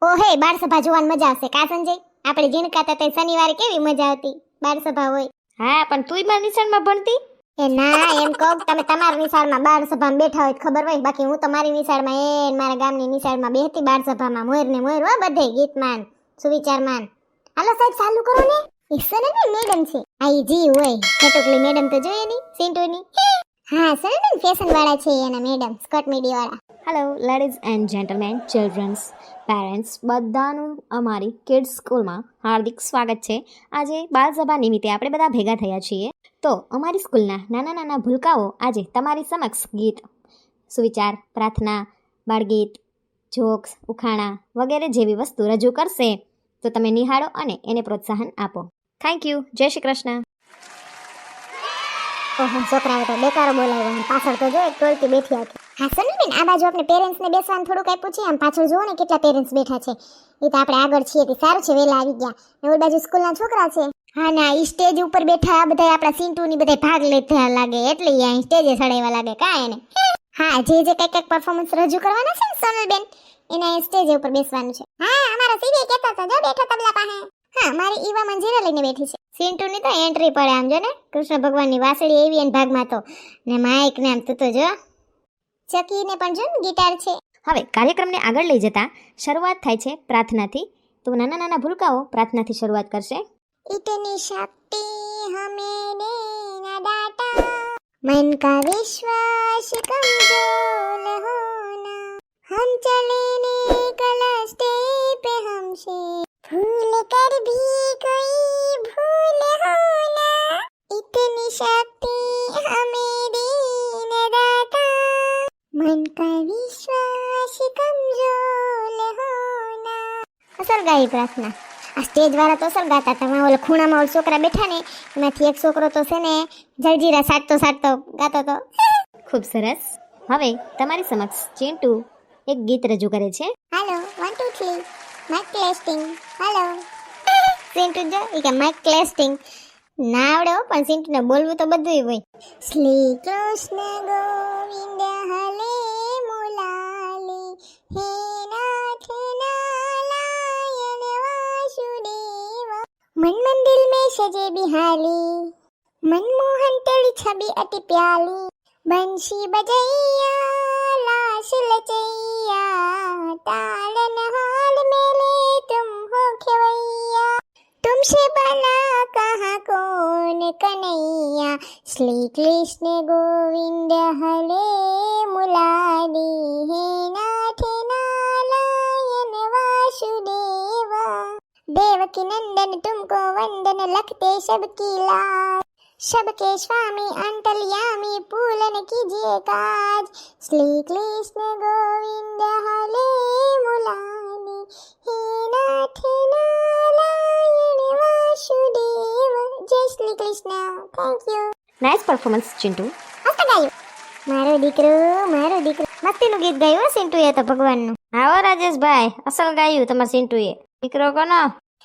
ઓહે બાળ સભા જોવાની મજા આવશે કા સંજય? આપણે જીણકાતા તે શનિવારે કેવી મજા આવતી બાળ સભા હોય. હા પણ તુંય મારી નિશાળમાં ભણતી. એ ના એમ કહું તમે તમારી નિશાળમાં બાળ સભામાં બેઠા હોય તો ખબર હોય, બાકી હું તો મારી નિશાળમાં મારા ગામની નિશાળમાં બેહતી બાળ સભામાં મોર ને મોર હો બધે ગીતમાન સુવિચારમાન. હાલો સાહેબ ચાલુ કરો ને. ઈશ્વર ને મેડમ છે આઈ જી હોય ખેટોકલી મેડમ તો જોઈએ ની સિન્ટુની. હા સર ને ફેશન વાળા છે એના મેડમ સ્કર્ટ મીડી વાળા. Hello ladies and gentleman, childrens, parents બધાનું અમારી કિડ્સ સ્કૂલમાં હાર્દિક સ્વાગત છે. આજે બાળસભા નિમિત્તે આપણે બધા ભેગા થયા છીએ. તો અમારી સ્કૂલના નાના નાના ભૂલકાઓ આજે તમારી સમક્ષ ગીત, સુવિચાર, પ્રાર્થના, બાળગીત, જોક્સ, ઉખાણા વગેરે જેવી વસ્તુ રજૂ કરશે. તો તમે નિહાળો અને એને પ્રોત્સાહન આપો. Thank you. જય શ્રી કૃષ્ણ. ઓહો છોકરાઓ તો બેકારો બોલાવ્યા, પાછળ તો જો એક ટોળકી બેઠી હતી. હા સનલબેન આ બાજુ આપણે પેરેન્ટ્સ ને બેસવાનું થોડુંક આપ્યું છે, આમ પાછળ જુઓ ને કેટલા પેરેન્ટ્સ બેઠા છે. એ તો આપણે આગળ છીએ તે સારું છે વેલા આવી ગયા. ને ઓલી બાજુ સ્કૂલના છોકરા છે. હા ના ઈ સ્ટેજ ઉપર બેઠા આ બધા આપણા સિન્ટુ ની બધા ભાગ લેતા લાગે એટલે અહીં સ્ટેજે ચડાવવા લાગે કા એને. હા જે જે કઈક પરફોર્મન્સ રજૂ કરવાના છે ને સનલબેન એના સ્ટેજ ઉપર બેસવાનું છે. હા અમારા સીવે કહેતા હતા જો બેઠો તબલા પાસે. હા મારી ઈવા મંજીરા લઈને બેઠી છે. સિન્ટુ ની તો એન્ટ્રી પડે આમ જો ને કૃષ્ણ ભગવાનની વાસળી એવી એન ભાગમાં તો ને માઈક ને આમ તું તો જો ચકીને પણ જો ને ગિટાર છે. હવે કાર્યક્રમને આગળ લઈ જતા શરૂઆત થાય છે પ્રાર્થનાથી. તો નાના નાના ભૂલકાઓ પ્રાર્થનાથી શરૂઆત કરશે. इतनी शक्ति हमें देना दाता, मन का विश्वास कमजोर होना, हम चले नेक रास्ते पे हमसे भूल कर भी कोई भूल होना, इतनी शक्ति हमें देना दाता, मन का विश्वास कमजोर होना. અસર ગાઈ પ્રાર્થના. આ સ્ટેજ વાળા તો અસર ગાતા હતા. ઓલા ખૂણામાં ઓલા છોકરા બેઠા ને એમાંથી એક છોકરો તો છે ને જલજીરા સાટતો ગાતો તો. ખૂબ સરસ. હવે તમારી સમક્ષ ચિંટુ એક ગીત રજૂ કરે છે. હાલો 1 2 3 માઇક ટેસ્ટિંગ. હાલો સિન્ટુ જો ઈ કે માઇક ટેસ્ટિંગ ના આવડે હો, પણ સિન્ટુ ને બોલવું તો બધુંય હોય. શ્રી કૃષ્ણ ગોવિંદ હલે મુલાલી હે નાથ નારાયણ વાસુદેવ, मन मंदिर में सजे बिहाली, मनमोहन तेरी छवि अति प्याली, बंशी बजैया लाश लचैया, ताड़न हाल मेले तुम हो खेवैया, तुमसे भला कहाँ कौन कन्हैया, श्री कृष्ण गोविंद हले मुलारी हे नाथ नारायण वासुदेवा, देवकी नंदन तुमको वंदन लखते सबकी लाज, सबके स्वामी अंतर्यामी पूलन कीजिए काज, श्री कृष्ण गोविंद हले मुलानी हे नाथ नारायण वासुदेव. जय Shri Krishna. Thank you. Nice performance Chintu. મસ્ત ગાયું મારો દીકરો. મસ્તીનું ગીત ગાયું સિન્ટુએ તો ભગવાનનું. આવો રાજેશભાઈ, અસલ ગાયું તમારા ચિંટુએ. દીકરો કોનો?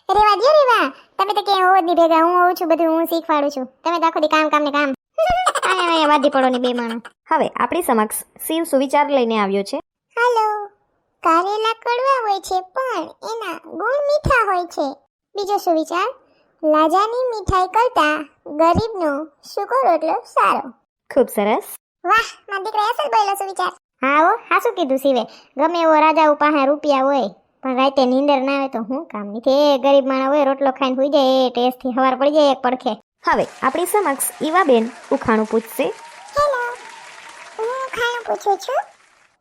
રેવા દ્યો રેવા, તમે તો ક્યાંય હોવ જ નહીં ભેગા. હું હોઉં છું બધું હું શીખવાડું છું, તમે તો આખો દી કામ ને કામ. અહીંયા વાદી પડો ની બે માણો. હવે આપણી સમક્ષ શિવ સુવિચાર લઈને આવ્યો છે. હાલો કારેલા કડવા હોય છે પણ એના ગુણ મીઠા હોય છે. બીજો સુવિચાર, લાજાની મીઠાઈ કરતા ગરીબનો સૂકો રોટલો સારો. ખૂબ સરસ. વાહ મારા દીકરા અસલ બોલ્યો સુવિચાર. હા હો હાસું કીધું શિવે. ગમે એવો રાજા પાસે રૂપિયા હોય પણ રાતે નીંદર ના આવે તો હું કામ નહીં. તે ગરીબ માણસ હોય રોટલો ખાઈને સુઈ જાય એ ટેસ્ટથી સવાર પડી જાય એક પડખે. હવે આપણી સમક્ષ ઈવાબેન ઉખાણું પૂછશે. હેલો હું ઉખાણું પૂછું છું.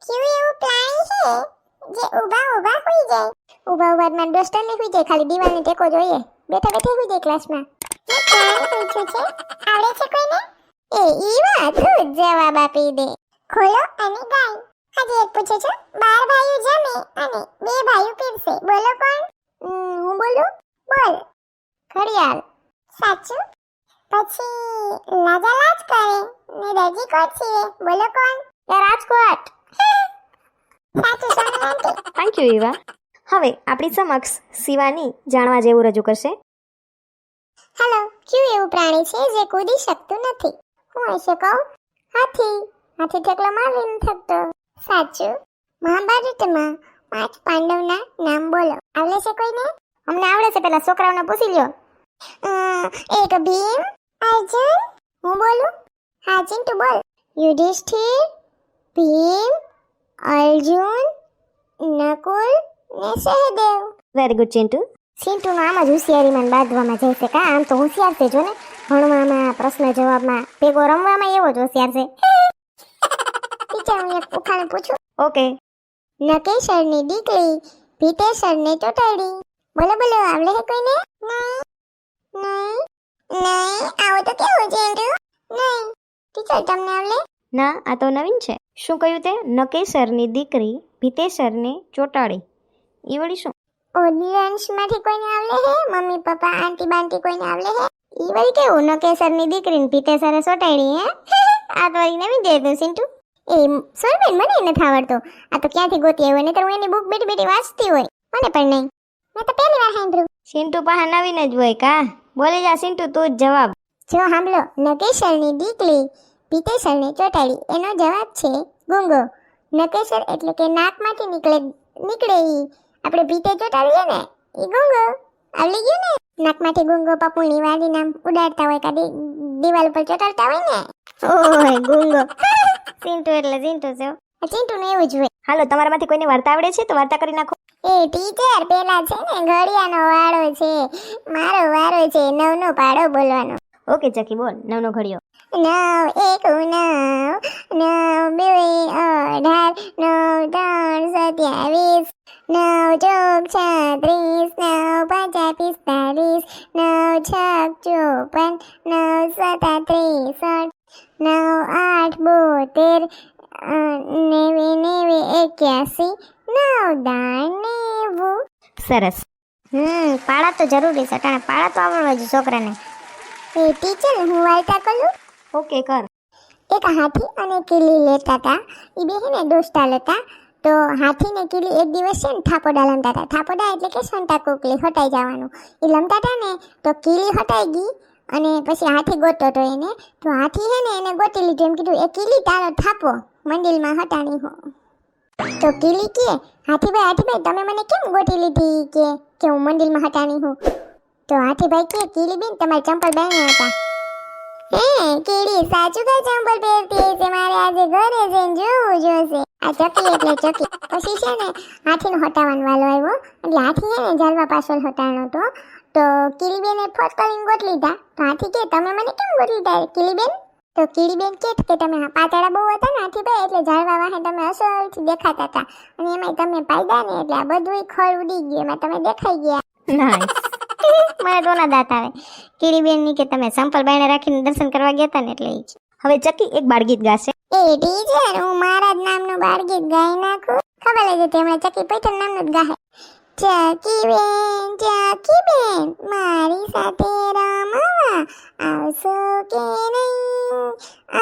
કેવું એવું પ્રાણી છે જે ઊભા હોઈ જાય? ઊભા માં ડોસ્ટર ને હોઈ જાય, ખાલી દીવાલને ટેકો જોઈએ. બેઠા હોઈ જાય ક્લાસમાં. જે પ્રાણી પૂછ્યું છે આવડે છે કોઈને? એ ઈવા તું જવાબ આપી દે. ખોલો અને ગાય. આજે એક પૂછે છે, 12 ભાઈઓ જમે અને 2 ભાઈઓ પીરસે, બોલો કોણ? હું બોલું? બોલ. ઘડિયાળ. સાચું. પછી લાજા લાજ કરે ને દરજી કોટ સીવે, બોલો કોણ? રાજકોટ. સાચું સોનલ. Thank you Eva. હવે આપણી સમક્ષ શિવાની જાણવા જેવું રજૂ કરશે. હેલો કયું એવું પ્રાણી છે જે કૂદી શકતું નથી? હું હશે કહું? હાથી. હાથી ઠેકલો મારી ન થકતો. સાચું. મહાભારતમાં પાંચ પાંડવના નામ બોલો. આવડે છે કોઈને? અમને આવડે છે, પેલા છોકરાઓને પૂછી લ્યો. એક ભીમ, અર્જુન, હું બોલું? હા ચિંટુ બોલ. યુધિષ્ઠિર, ભીમ, અર્જુન, નકુલ ને સહદેવ. Very good Chintu. ચિંટુનો આમ જ હોશિયારીમાં ને બાંધવામાં જશે કા? આમ તો હોશિયાર છે જો ને, ભણવામાં, પ્રશ્ન જવાબમાં, ભેગો રમવામાં એવો જ હોશિયાર છે. ટીચર હું એક ઉખાણે પૂછું? ઓકે. નકેશરની દીકરી ભીતેશરને ચોટાડી. બોલો બોલો, આવડે છે કોઈને? નહીં. આવો તો કેવું છે ચિંટુ? નહીં. ટીચર તમને આવડે? ના, આ તો નવીન છે. શું કહ્યું તે? નકેશરની દીકરી ભીતેશરને ચોટાડી. એ વળી શું? ઓડિયન્સમાંથી કોઈને આવડે છે? મમ્મી પપ્પા આંટી બાંટી કોઈને આવડે છે? ઈ વળી કેવું નકેશરની દીકરીને ભીતેશરે ચોટાડી હે? આ તો વળી નવીન દે ચિંટુ. એ સોરબેન મને નથી આવડતો. આ તો ક્યાંથી ગોતી આવ્યો? નહીતર હું એની બુક બેટી બેટી વાંચતી હોય. મને પણ નહીં. મેં તો પહેલી વાર સાંભળ્યું. ચિંટુ પાસે નવીન જ હોય કા? બોલી જા ચિંટુ, તું જ જવાબ. જો સાંભળો, નકેશરની દીકરી ભીતેશરને ચોટાડી. એનો જવાબ છે ગુંગો. નકેશર એટલે કે નાકમાંથી નીકળે ઈ આપણે ભીતે ચોટાડીએ ને, ઈ ગુંગો. આવડી ગયું ને? નાકમાંથી ગુંગો પપુની વાડી નામ ઉડાડતા હોય કા દિવાલ ઉપર ચોટાડતા હોય ને. ઓય ગુંગો. ચિંટુ એટલે ચિંટુ છે. ચિંટુનું એવું જ હોય. હાલો, તમારામાંથી કોઈને વાર્તા આવડે છે તો વાર્તા કરી નાખો. એ ટીચર, પેલા છે ને ઘડિયાનો વાળો છે, મારો વારો છે 9 નો પાડો બોલવાનો. ઓકે ચકી, બોલ. 9 નો ઘડિયો. 9 1 9 9 2 18 9 3 27 9 ચોક 36 9 5 45 9 6 54 9 8 72 90 81 9 90. સરસ. પાડા તો જરૂરી છે, કારણ પાડા તો આવડવા જ છોકરાને. એ ટીચર, હું વાર્તા કરું? ઓકે, કર. એક હાથી અને કીલી લેતા હતા. એ બે ને દોસ્તા લેતા. તો હાથી ને કીલી એક દિવસ છે ને થાપોડા લમતા હતા. થાપોડા એટલે કે સંતા કોકલી હટાઈ જવાનું. એ લમતા હતા ને તો કીલી હટાઈ ગઈ અને પછી હાથી ગોતતો હતો એને. તો હાથી છે ને એને ગોતી લીધું. એમ કીધું, એ કીલી તારો થાપો મંદિરમાં હટાણી હો. તો કીલી કે, હાથીભાઈ તમે મને કેમ ગોતી લીધી કે હું મંદિરમાં હટાણી હું? તો હાથીભાઈ કે, કીલી બેન તમારે ચંપલ બાંધ્યા હતા. હે કીડી, સાચું કા ચંપલ પહેરતી છે? મારે આજે ઘરે જઈને જોવું જોશે. આ ચકી એટલે ચકી. પછી છે ને હાથીનો હટાવવાનો વાલો આવ્યો. એટલે હાથી છે ને ઝાડવા પાછળ હટાણો હતો. તો કીલીબેને ફોટ કરીને ગોત લીધા. તો હાથી કે, તમે મને કેમ ગોત લીધા કીલીબેન? તો કીડીબેન કે તમે પાતળા બહુ હતા ને હાથીભાઈ, એટલે ઝાડવા વાહે તમે અસલથી દેખાતા હતા. અને એમાં તમે પાયદા ને એટલે આ બધું ખળ ઉડી ગયું, એમાં તમે દેખાઈ ગયા. નાઈસ. મને તો ના દાંત આવે. કીડીબેન ની કે તમે સંપલ બાયણે રાખીને દર્શન કરવા ગયા હતા ને એટલે ઈ છે. હવે ચકી એક બાળગીત ગાશે. એ ટીચર, હું મારા જ નામનું બાળગીત ગાઈ નાખું. ખબર જ હતી હમણાં ચકી પૈઠણ નામનું જ ગાહે. ચકી બેન મારી સાથે રમવા આવશો કે નહીં?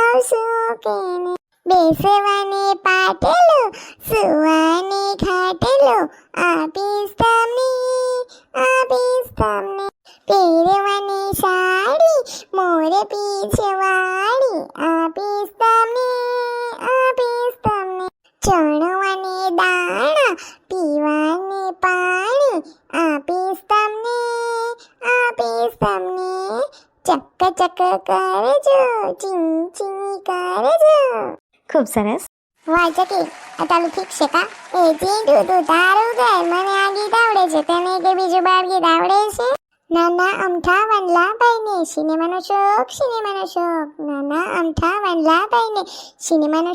આવશો કે નહીં? બેસવાને પાટેલો, સુવાને ખાટેલો આપીશ તમને. પહેરવાની સાડી, મોર પીછવાડી આપીશ તમને. ચણવાને દાણા, પીવાને પાણી આપીશ તમને. ચક ચક કરજો, ચીં ચીં કરજો. ખૂબ સરસ. વાહ ચકી, આ તારું ઠીક છે કા? એ ચીંટુ, તું તારું ગાય, મને આ ગીત આવડે છે. તને કે બીજું બાળગીત આવડે છે? નાના અમથા વનલાભાઈને સિનેમાનો શોખ. નાના અમથા વનલાભાઈને સિનેમાનો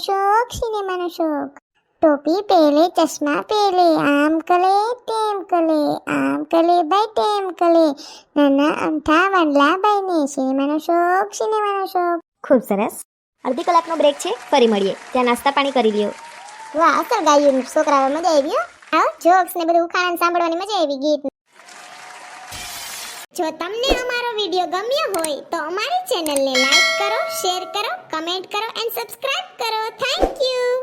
શોખ. ટોપી પહેરે, ચશ્મા પહેરે, આમ કલે તેમ કલે, આમ કલે ભાઈ તેમ કલે. નાના અમથા વનલાભાઈને સિનેમાનો શોખ. ખૂબ સરસ. અડધી કલાકનો બ્રેક છે, ફરી મળીએ. ત્યાં નાસ્તા પાણી કરી લ્યો. વાહ, અસલ ગાયું છોકરાઓ, મજા આવી હો. આવો જોક્સ ને બધું ઉખાણા સાંભળવાની મજા આવી ગીત. જો તમને અમારો વિડિયો ગમ્યો હોય તો અમારી ચેનલને લાઈક કરો, શેર કરો, કમેન્ટ કરો એન્ડ સબસ્ક્રાઇબ કરો. Thank you.